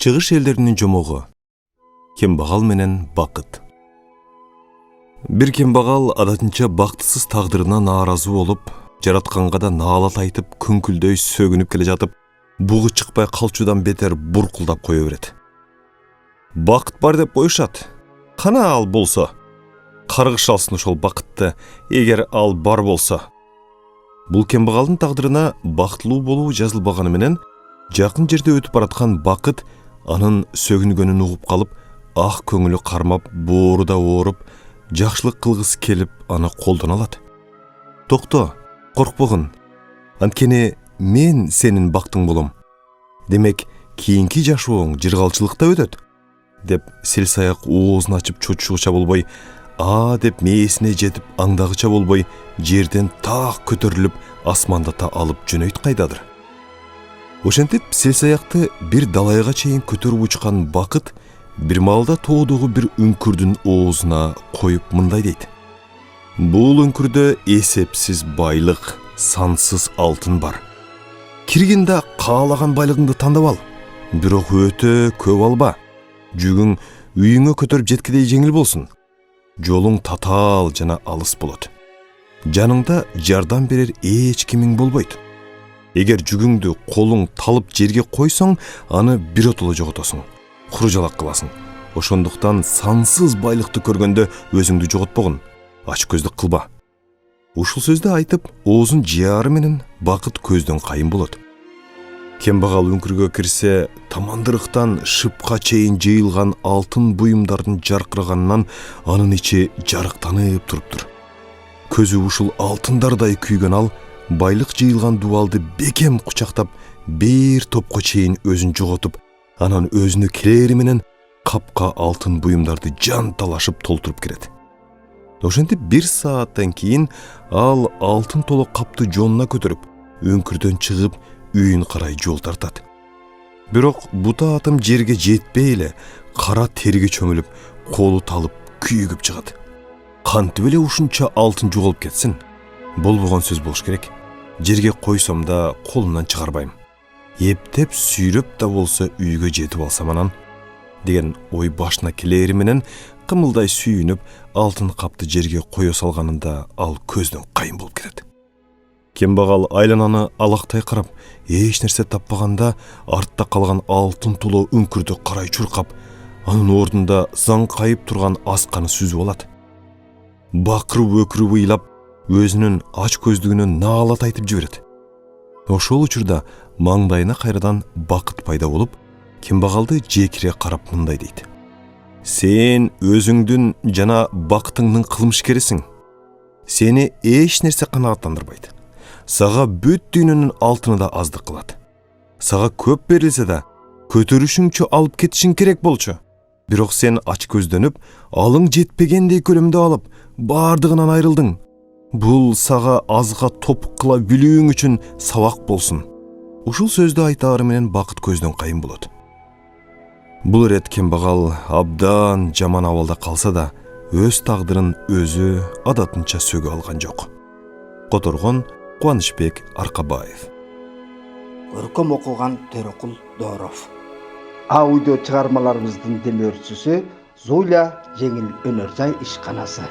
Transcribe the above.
Чыгыш элдеринин жомогу. Кембагал менен бакыт. Бир кембагал адатынча бактысыз тагдырына нааразы болуп, жаратканга да наалат айтып, күңкүлдөй сөгүнүп келе жатып, бугу чыкпай калчудан бетер буркулдап кое берет. Бакыт бар деп коюшат. Кана ал болсо? Каргыш алсын ошол бакытты, эгер ал бар болсо. Бул кембагалдын тагдырына бактылуу болуу жазылбаганы менен, жакын жерде өтүп бараткан бакыт анын сөгүнгөнүн угуп калып, ак көңүлү кармап, бооруда ооруп, жакшылык кылгысы келип, аны колдоно алат. Токто, коркпогун. Анткени мен сенин бактың болом. Демек, кийинки жашооң жыргалчылыкта өтөт, деп селсаяк оозун ачып чочугуча болбой, деп мээсине жетип аңдагыча болбой, жерден так көтөрүлүп, асмандата алып жөнөйт кайдадыр. Ошентип селсаякты бир далайга чейин көтөрүп учкан бакыт бир маалда тоодогу бир үңкүрдүн оозуна коюп мындай дейт: бул үңкүрдө эсепсиз байлык, сансыз алтын бар. Киргенде каалаган байлыгыңды тандап ал. Бирок өтө көп алба. Жүгүң үйүңө көтөрүп жеткидей жеңил болсун. Жолуң татаал жана алыс болот. Жаныңда жардам берер эч кимиң болбойт. Эгер жүгүңдү колуң талып жерге койсоң, аны биротоло жоготосуң. Куружалак кыласың. Ошондуктан сансыз байлыкты көргөндө өзүңдү жоготпогун. Ач көздүк кылба. Ушул сөздү айтып, оозун жаары менен бакыт көздөн кайын болот. Кембагал үңкүргө кирсе, тамандырыктан шыпка чейин жыйылган алтын буюмдардын жаркыраганынан анын ичи жарыктанып туруптур. Көзү ушул алтындардай күйгөн ал, байлык жыйылган дубалды бекем кучактап, бир топко чейин өзүн жоготуп, анан өзүнө келери менен капка алтын буюмдарды жан талашып толтуруп кирет. Ошентип бир сааттан кийин ал алтын толо капты жонуна көтөрүп, үңкүрдөн чыгып, үйүн карай жол тартат. Бирок бута атым жерге жетпей эле кара терге чөмүлүп, колу талып күйүгүп чыгат. Кантип эле ушунча алтын жоголуп кетсин? Болбогон сөз болуш керек. Жерге койсом да колумдан чыгарбайм. Эптеп сүйрөп да болсо үйгө жетип алсам анан, деген ой башына келери менен кымылдай сүйүнүп, алтын капты жерге кое салганында ал көздөн кайын болуп кетет. Кембагал айлананы алактай карап, эч нерсе таппаганда, артта калган алтын толо үңкүрдү карай чуркап, анын ордунда заңкайып турган асканы сүзүп алат. Бакырып өкүрүп ыйлап, өзүнүн ач көздүгүнөн наалат айтып жиберет. Ошол учурда маңдайына кайрадан бакыт пайда болуп, кембагалды жекире карап мындай дейт: сен өзүңдүн жана бактыңдын кылмышкерисиң. Сени эч нерсе канааттандырбайт. Сага бүт дүйнөнүн алтыны да аздык кылат. Сага көп берилсе да, көтөрүшүңчү алып кетишиң керек болчу. Бирок сен ач көздөнүп, алың жетпегендей көлөмдө алып, бардыгынан айрылдың. Бул сага азга топ кыла билүүң үчүн сабак болсун. Ушул сөздү айтаары менен бакыт көздөн кайын болот. Бул ирет кембагал абдан жаман абалда калса да, өз тагдырын өзү адатынча сөгө алган жок. Которгон Кубанычбек Аркабаев. Көркөм окуган Төрөкул Дооров. Аудио чыгармаларыбыздын демөөрчүсү Зуля жеңил өнөр жай ишканасы.